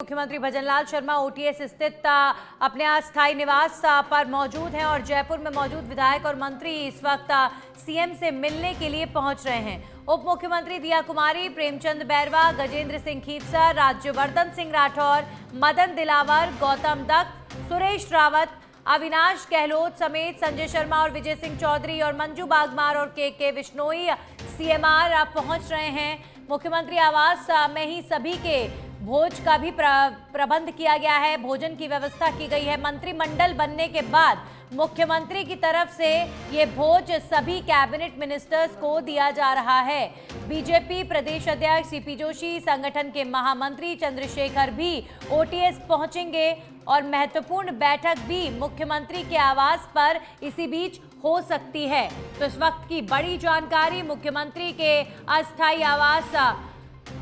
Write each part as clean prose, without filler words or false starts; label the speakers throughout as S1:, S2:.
S1: मुख्यमंत्री भजनलाल शर्मा ओटीएस स्थित अपने अस्थायी निवास पर मौजूद हैं और जयपुर में मौजूद विधायक और मंत्री इस वक्त सीएम से मिलने के लिए पहुंच रहे हैं। उप मुख्यमंत्री दिया कुमारी, प्रेमचंद बैरवा, गजेंद्र सिंह खीवसर, राज्यवर्धन सिंह राठौर, मदन दिलावर, गौतम दत्त, सुरेश रावत, अविनाश गहलोत समेत संजय शर्मा और विजय सिंह चौधरी और मंजू बागमार और के विश्नोई सीएमआर पहुंच रहे हैं। मुख्यमंत्री आवास में ही सभी के भोज का भी प्रबंध किया गया है, भोजन की व्यवस्था की गई है। मंत्रिमंडल बनने के बाद मुख्यमंत्री की तरफ से ये भोज सभी कैबिनेट मिनिस्टर्स को दिया जा रहा है। बीजेपी प्रदेश अध्यक्ष सीपी जोशी, संगठन के महामंत्री चंद्रशेखर भी ओटीएस पहुंचेंगे और महत्वपूर्ण बैठक भी मुख्यमंत्री के आवास पर इसी बीच हो सकती है। तो इस वक्त की बड़ी जानकारी, मुख्यमंत्री के अस्थायी आवास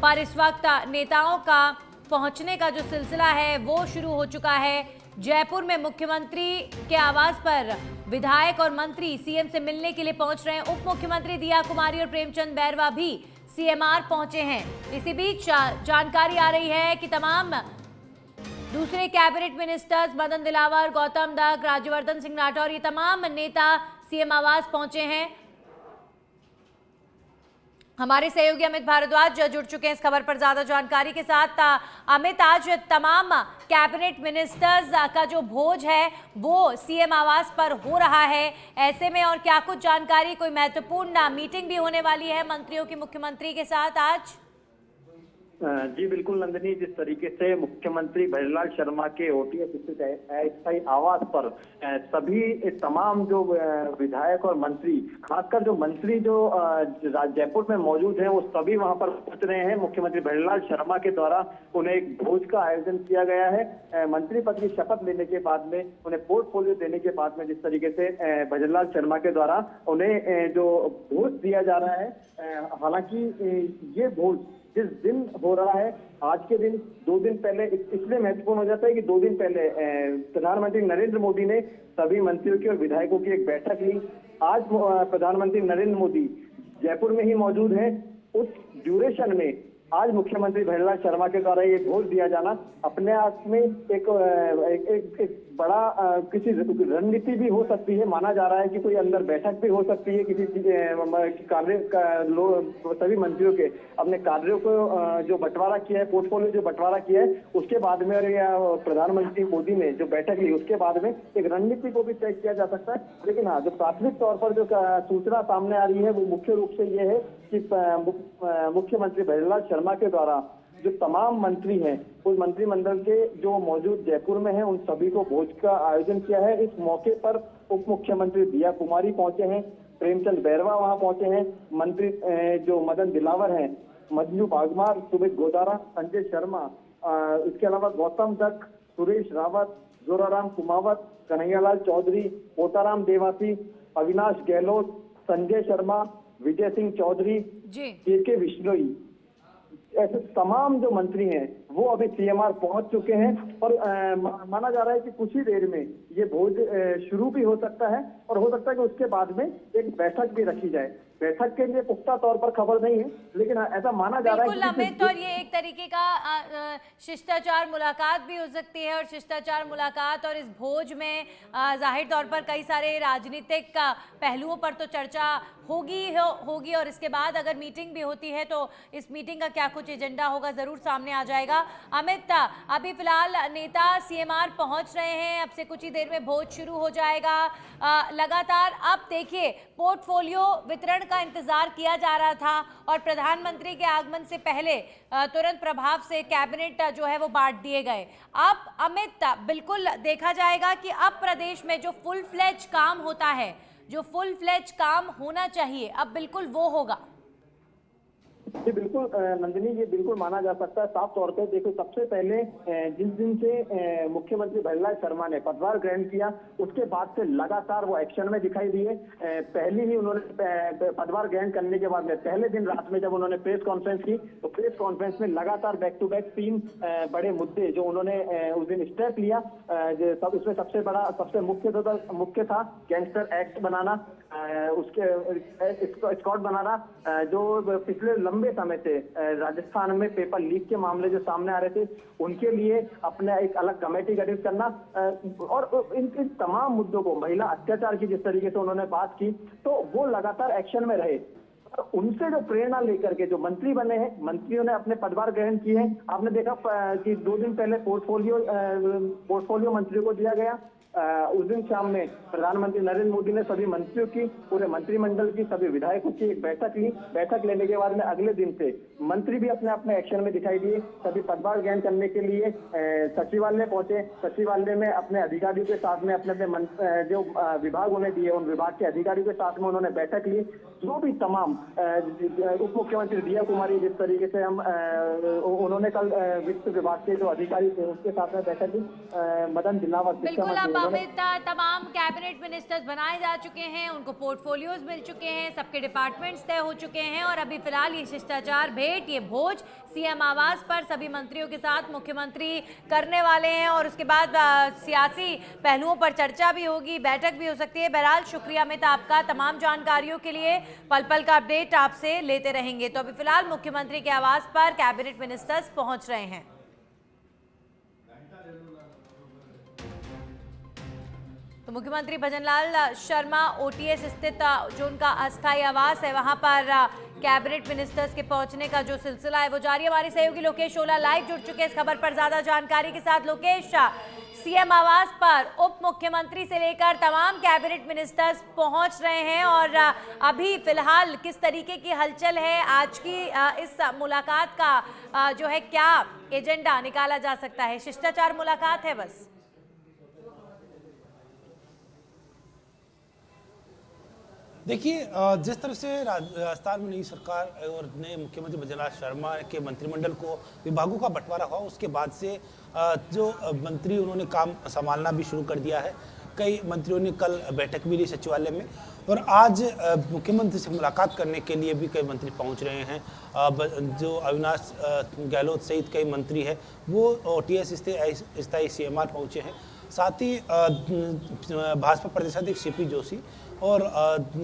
S1: पर इस वक्त नेताओं का पहुंचने का जो सिलसिला है वो शुरू हो चुका है। जयपुर में मुख्यमंत्री के आवास पर विधायक और मंत्री सीएम से मिलने के लिए पहुंच रहे हैं। उप मुख्यमंत्री दिया कुमारी और प्रेमचंद बैरवा भी सीएमआर पहुंचे हैं। इसी बीच जानकारी आ रही है कि तमाम दूसरे कैबिनेट मिनिस्टर्स मदन दिलावर, गौतम दत्त, राज्यवर्धन सिंह राठौर, ये तमाम नेता सीएम आवास पहुंचे हैं। हमारे सहयोगी अमित भारद्वाज जुड़ चुके हैं इस खबर पर ज्यादा जानकारी के साथ। अमित, आज तमाम कैबिनेट मिनिस्टर्स का जो भोज है वो सीएम आवास पर हो रहा है, ऐसे में और क्या कुछ जानकारी, कोई महत्वपूर्ण मीटिंग भी होने वाली है मंत्रियों की मुख्यमंत्री के साथ आज?
S2: जी बिल्कुल नंदिनी, जिस तरीके से मुख्यमंत्री भजनलाल शर्मा के ओटीएस स्थित अस्थायी आवास पर सभी तमाम जो विधायक और मंत्री, खासकर जो मंत्री जो जयपुर में मौजूद हैं, वो सभी वहां पर पहुंच रहे हैं। मुख्यमंत्री भजनलाल शर्मा के द्वारा उन्हें एक भोज का आयोजन किया गया है। मंत्री पद की शपथ लेने के बाद में, उन्हें पोर्टफोलियो देने के बाद में जिस तरीके से भजनलाल शर्मा के द्वारा उन्हें जो भोज दिया जा रहा है, हालांकि ये भोज जिस दिन हो रहा है, आज के दिन 2 दिन पहले इसलिए महत्वपूर्ण हो जाता है कि 2 दिन पहले प्रधानमंत्री नरेंद्र मोदी ने सभी मंत्रियों की और विधायकों की एक बैठक ली। आज प्रधानमंत्री नरेंद्र मोदी जयपुर में ही मौजूद हैं। उस ड्यूरेशन में आज मुख्यमंत्री भजनलाल शर्मा के द्वारा ये भोज दिया जाना अपने आप में एक बड़ा किसी रणनीति भी हो सकती है। माना जा रहा है कि कोई अंदर बैठक भी हो सकती है किसी कार्य सभी मंत्रियों के अपने कार्यों को जो बंटवारा किया है, पोर्टफोलियो जो बंटवारा किया है, उसके बाद में और प्रधानमंत्री मोदी ने जो बैठक ली उसके बाद में एक रणनीति को भी तय किया जा सकता है। लेकिन हाँ, जो प्राथमिक तौर पर जो सूचना सामने आ रही है वो मुख्य रूप से ये है कि मुख्यमंत्री भजनलाल शर्मा के द्वारा जो तमाम मंत्री हैं, उस मंत्रिमंडल के जो मौजूद जयपुर में हैं, उन सभी को भोज का आयोजन किया है। इस मौके पर उप मुख्यमंत्री दिया कुमारी पहुंचे हैं, प्रेमचंद बैरवा वहां पहुंचे हैं, मंत्री जो मदन दिलावर हैं, मंजू बागमार, सुमित गोदारा, संजय शर्मा, इसके अलावा गौतम दत्त, सुरेश रावत, जोराराम कुमावत, कन्हैयालाल चौधरी, पोताराम देवासी, अविनाश गहलोत, संजय शर्मा, विजय सिंह चौधरी, के विश्नोई, ऐसे तमाम जो मंत्री हैं वो अभी सीएमआर पहुंच चुके हैं और माना जा रहा है कि कुछ ही देर में ये भोज शुरू भी हो सकता है और हो सकता है कि उसके बाद में एक बैठक भी रखी जाए। बैठक के लिए पुख्ता तौर पर खबर नहीं है, लेकिन ऐसा माना जा रहा है कि
S1: अमित, और ये एक तरीके का शिष्टाचार मुलाकात भी हो सकती है और शिष्टाचार मुलाकात और इस भोज में जाहिर तौर पर कई सारे राजनीतिक पहलुओं पर तो चर्चा होगी और इसके बाद अगर मीटिंग भी होती है तो इस मीटिंग का क्या कुछ एजेंडा होगा जरूर सामने आ जाएगा। अमित, अभी फिलहाल नेता सीएमआर पहुंच रहे हैं, अब से कुछ ही देर में भोज शुरू हो जाएगा। लगातार अब देखिए, पोर्टफोलियो वितरण का इंतजार किया जा रहा था और प्रधानमंत्री के आगमन से पहले तुरंत प्रभाव से कैबिनेट जो है वो बांट दिए गए। अब अमित, बिल्कुल देखा जाएगा कि अब प्रदेश में जो फुल फ्लेज काम होता है, जो फुल फ्लेज काम होना चाहिए, अब बिल्कुल वो होगा।
S2: जी बिल्कुल नंदिनी, ये बिल्कुल माना जा सकता है। साफ तौर पे देखो, सबसे पहले जिस दिन से मुख्यमंत्री भजनलाल शर्मा ने पदभार ग्रहण किया उसके बाद से लगातार वो एक्शन में दिखाई दिए। पहले ही उन्होंने पदभार ग्रहण करने के बाद में पहले दिन रात में जब उन्होंने प्रेस कॉन्फ्रेंस की तो प्रेस कॉन्फ्रेंस में लगातार बैक टू बैक 3 बड़े मुद्दे जो उन्होंने उस दिन स्टेप लिया। उसमें सबसे मुख्य था गैंगस्टर एक्ट बनाना, उसके स्क्वाड बनाना, जो पिछले लंबे लंबे समय से राजस्थान में पेपर लीक के मामले जो सामने आ रहे थे, उनके लिए अपना एक अलग कमेटी गठित करना और इन तमाम मुद्दों को, महिला अत्याचार की जिस तरीके से उन्होंने बात की, तो वो लगातार एक्शन में रहे। उनसे जो प्रेरणा लेकर के जो मंत्री बने हैं, मंत्रियों ने अपने पदभार ग्रहण किए हैं। आपने देखा कि 2 दिन पहले पोर्टफोलियो मंत्रियों को दिया गया। उस दिन शाम में प्रधानमंत्री नरेंद्र मोदी ने सभी मंत्रियों की, पूरे मंत्रिमंडल की, सभी विधायकों की एक बैठक ली। बैठक लेने के बाद में अगले दिन से मंत्री भी अपने अपने एक्शन में दिखाई दिए। सभी पदभार ग्रहण करने के लिए सचिवालय पहुंचे। सचिवालय में अपने अधिकारियों के साथ में अपने जो विभाग उन्हें दिए, उन विभाग के अधिकारियों के साथ में उन्होंने बैठक ली। जो भी तमाम उप मुख्यमंत्री दिया कुमारी, जिस तरीके से उन्होंने कल वित्त विभाग के जो अधिकारी थे उसके साथ में बैठक की। मदन दिलावर
S1: बिल्कुल तमाम कैबिनेट मिनिस्टर्स बनाए जा चुके हैं, उनको पोर्टफोलियोज मिल चुके हैं, सबके डिपार्टमेंट्स तय हो चुके हैं और अभी फिलहाल ये शिष्टाचार भेंट, ये भोज सीएम आवास पर सभी मंत्रियों के साथ मुख्यमंत्री करने वाले हैं और उसके बाद सियासी पहलुओं पर चर्चा भी होगी, बैठक भी हो सकती है। बहरहाल शुक्रिया अमित आपका तमाम जानकारियों के लिए, पल पल का अपडेट आपसे लेते रहेंगे। तो अभी फिलहाल मुख्यमंत्री के आवास पर कैबिनेट मिनिस्टर्स पहुंच रहे हैं। तो मुख्यमंत्री भजनलाल शर्मा ओटीएस स्थित जो उनका अस्थायी आवास है वहां पर कैबिनेट मिनिस्टर्स के पहुंचने का जो सिलसिला है वो जारी है। हमारे सहयोगी लोकेश ओला लाइव जुड़ चुके हैं इस खबर पर ज्यादा जानकारी के साथ। लोकेश, सीएम आवास पर उप मुख्यमंत्री से लेकर तमाम कैबिनेट मिनिस्टर्स पहुंच रहे हैं और अभी फिलहाल किस तरीके की हलचल है, आज की इस मुलाकात का जो है क्या एजेंडा निकाला जा सकता है? शिष्टाचार मुलाकात है बस?
S3: देखिए, जिस तरह से राजस्थान में नई सरकार और नए मुख्यमंत्री भजनलाल शर्मा के मंत्रिमंडल को विभागों का बंटवारा हुआ, उसके बाद से जो मंत्री उन्होंने काम संभालना भी शुरू कर दिया है। कई मंत्रियों ने कल बैठक भी ली सचिवालय में और आज मुख्यमंत्री से मुलाकात करने के लिए भी कई मंत्री पहुंच रहे हैं। जो अविनाश गहलोत सहित कई मंत्री हैं वो ओटीएस स्थायी सीएमआर पहुंचे हैं। साथ ही भाजपा प्रदेश अध्यक्ष सीपी जोशी और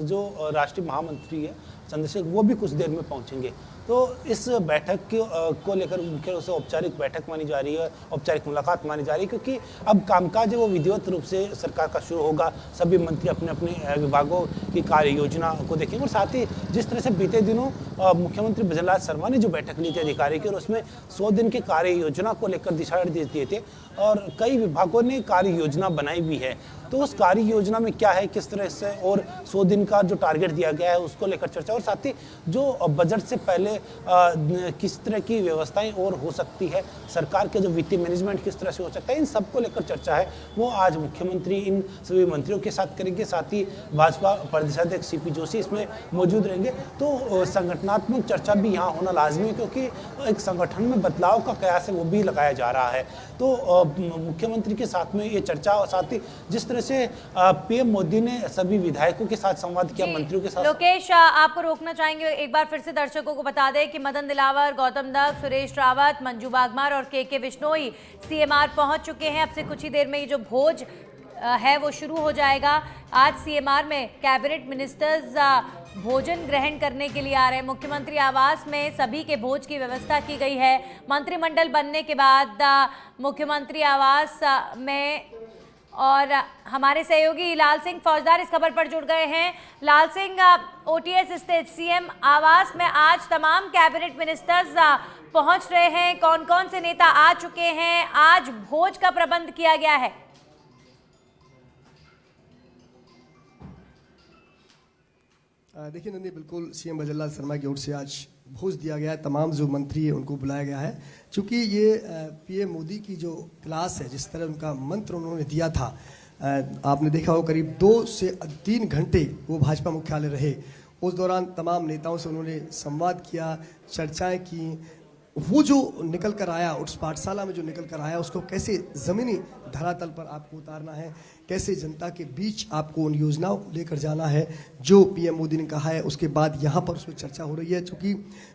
S3: जो राष्ट्रीय महामंत्री है चंद्रशेखर, वो भी कुछ देर में पहुंचेंगे। तो इस बैठक को लेकर मुख्य रूप से औपचारिक बैठक मानी जा रही है, औपचारिक मुलाकात मानी जा रही है, क्योंकि अब कामकाज है वो विधिवत रूप से सरकार का शुरू होगा। सभी मंत्री अपने अपने विभागों की कार्य योजना को देखेंगे और साथ ही जिस तरह से बीते दिनों मुख्यमंत्री भजनलाल शर्मा ने जो बैठक ली थी अधिकारी की और उसमें 100 दिन की कार्य योजना को लेकर दिशा निर्देश दिए थे और कई विभागों ने कार्य योजना बनाई भी है। तो उस कार्य योजना में क्या है, किस तरह से और 100 दिन का जो टारगेट दिया गया है उसको लेकर चर्चा और साथ ही जो बजट से पहले किस तरह की व्यवस्थाएं और हो सकती है, सरकार के जो वित्तीय मैनेजमेंट किस तरह से हो सकता है, इन सब को लेकर चर्चा है वो आज मुख्यमंत्री इन सभी मंत्रियों के साथ करेंगे। साथ ही भाजपा प्रदेशाध्यक्ष सीपी जोशी इसमें मौजूद रहेंगे। तो संगठनात्मक चर्चा भी यहाँ होना लाजमी है क्योंकि एक संगठन में बदलाव का कयास है वो भी लगाया जा रहा है। तो मुख्यमंत्री के साथ में ये चर्चा और साथ ही जिस तरह से पीएम मोदी ने सभी विधायकों के साथ संवाद किया, मंत्रियों के साथ।
S1: लोकेश, आपको रोकना चाहेंगे, एक बार फिर से दर्शकों को बता दें कि मदन दिलावर, गौतम दत्त, सुरेश रावत, मंजू बागमार और के बिश्नोई सीएमआर पहुंच चुके हैं। अब से कुछ ही देर में ये जो भोज है वो शुरू हो जाएगा। आज सीएमआर में कैबिनेट मिनिस्टर्स भोजन ग्रहण करने के लिए आ रहे हैं। मुख्यमंत्री आवास में सभी के भोज की व्यवस्था की गई है। मंत्रिमंडल बनने के बाद मुख्यमंत्री आवास में और हमारे सहयोगी लाल सिंह फौजदार इस खबर पर जुड़ गए हैं। लाल सिंह, ओटीएस स्थित सीएम आवास में आज तमाम कैबिनेट मिनिस्टर्स पहुंच रहे हैं। कौन कौन से नेता आ चुके हैं? आज भोज का प्रबंध किया गया है।
S4: देखिए नंदी, बिल्कुल सीएम भजनलाल शर्मा की ओर से आज भोज दिया गया है। तमाम जो मंत्री है उनको बुलाया गया है क्योंकि ये पीएम मोदी की जो क्लास है, जिस तरह उनका मंत्र उन्होंने दिया था, आपने देखा हो करीब 2 से 3 घंटे वो भाजपा मुख्यालय रहे। उस दौरान तमाम नेताओं से उन्होंने संवाद किया, चर्चाएं की। वो जो निकल कर आया, उस पाठशाला में जो निकल कर आया, उसको कैसे ज़मीनी धरातल पर आपको उतारना है, कैसे जनता के बीच आपको उन योजनाओं को लेकर जाना है जो पीएम मोदी ने कहा है। उसके बाद यहाँ पर उसमें चर्चा हो रही है, चूँकि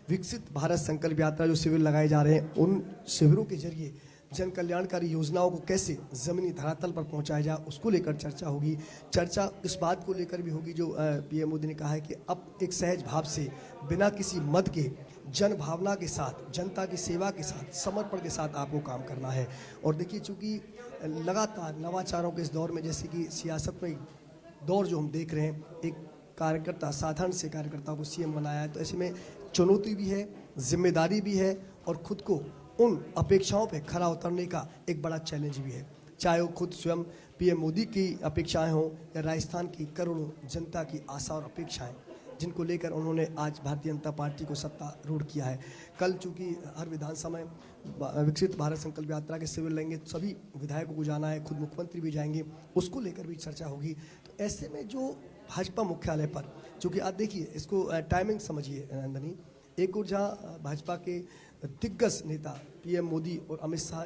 S4: विकसित भारत संकल्प यात्रा जो शिविर लगाए जा रहे हैं, उन शिविरों के जरिए जन कल्याणकारी योजनाओं को कैसे ज़मीनी धरातल पर पहुंचाया जाए, उसको लेकर चर्चा होगी। चर्चा इस बात को लेकर भी होगी जो पीएम मोदी ने कहा है कि अब एक सहज भाव से, बिना किसी मद के, जन भावना के साथ, जनता की सेवा के साथ, समर्पण के साथ आपको काम करना है। और देखिए, चूँकि लगातार नवाचारों के इस दौर में, जैसे कि सियासत में दौर जो हम देख रहे हैं, एक कार्यकर्ता, साधारण से कार्यकर्ता को सीएम बनाया है, तो ऐसे में चुनौती भी है, जिम्मेदारी भी है और खुद को उन अपेक्षाओं पे खरा उतरने का एक बड़ा चैलेंज भी है। चाहे वो खुद स्वयं पीएम मोदी की अपेक्षाएं हों या राजस्थान की करोड़ों जनता की आशा और अपेक्षाएं, जिनको लेकर उन्होंने आज भारतीय जनता पार्टी को सत्तारूढ़ किया है। कल चूँकि हर विधानसभा में विकसित भारत संकल्प यात्रा के शिविर लेंगे, तो सभी विधायकों को जाना है, खुद मुख्यमंत्री भी जाएंगे, उसको लेकर भी चर्चा होगी। तो ऐसे में जो भाजपा मुख्यालय पर, चूँकि आप देखिए इसको टाइमिंग समझिए नंदनी, एक और जहाँ भाजपा के दिग्गज नेता पीएम मोदी और अमित शाह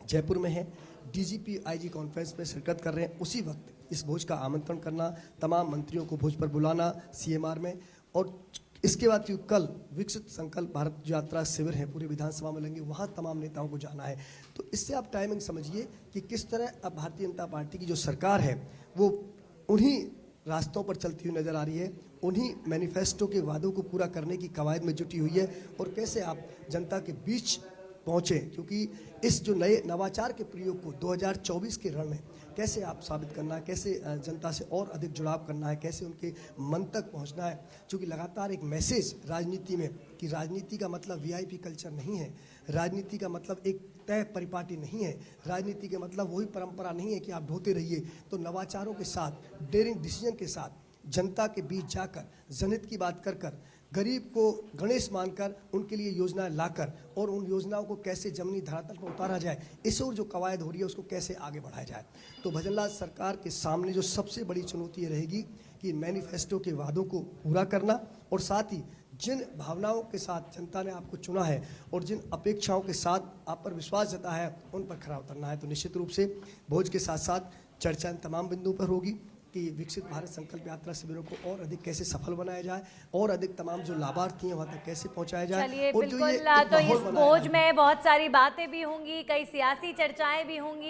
S4: जयपुर में हैं, डीजीपी आईजी कॉन्फ्रेंस में शिरकत कर रहे हैं, उसी वक्त इस भोज का आमंत्रण करना, तमाम मंत्रियों को भोज पर बुलाना सीएमआर में, और इसके बाद क्योंकि कल विकसित संकल्प भारत यात्रा शिविर है, पूरे विधानसभा में लेंगे, वहाँ तमाम नेताओं को जाना है। तो इससे आप टाइमिंग समझिए कि किस तरह अब भारतीय जनता पार्टी की जो सरकार है वो उन्हीं रास्तों पर चलती हुई नजर आ रही है, उन्हीं मैनिफेस्टो के वादों को पूरा करने की कवायद में जुटी हुई है। और कैसे आप जनता के बीच पहुँचे, क्योंकि इस जो नए नवाचार के प्रयोग को 2024 के रण में कैसे आप साबित करना है, कैसे जनता से और अधिक जुड़ाव करना है, कैसे उनके मन तक पहुंचना है। क्योंकि लगातार एक मैसेज राजनीति में कि राजनीति का मतलब वीआईपी कल्चर नहीं है, राजनीति का मतलब एक तय परिपाटी नहीं है, राजनीति के मतलब वही परंपरा नहीं है कि आप ढोते रहिए। तो नवाचारों के साथ, डेयरिंग डिसीजन के साथ, जनता के बीच जाकर, जनहित की बात कर कर, गरीब को गणेश मानकर उनके लिए योजनाएं लाकर और उन योजनाओं को कैसे जमीनी धरातल पर उतारा जाए, इस और जो कवायद हो रही है उसको कैसे आगे बढ़ाया जाए। तो भजनलाल सरकार के सामने जो सबसे बड़ी चुनौती रहेगी कि मैनिफेस्टो के वादों को पूरा करना और साथ ही जिन भावनाओं के साथ जनता ने आपको चुना है और जिन अपेक्षाओं के साथ आप पर विश्वास जताया है, उन पर खरा उतरना है। तो निश्चित रूप से भोज के साथ साथ चर्चा इन तमाम बिंदुओं पर होगी कि विकसित भारत संकल्प यात्रा शिविरों को और अधिक कैसे सफल बनाया जाए और अधिक तमाम जो लाभार्थी हैं वहाँ तक कैसे पहुँचाया जाए।
S1: चलिए,
S4: और जो
S1: बिल्कुल,
S4: ये एक
S1: तो
S4: माहौल
S1: इस
S4: बनाया
S1: भोज में बहुत सारी बातें भी होंगी, कई सियासी चर्चाएं भी होंगी।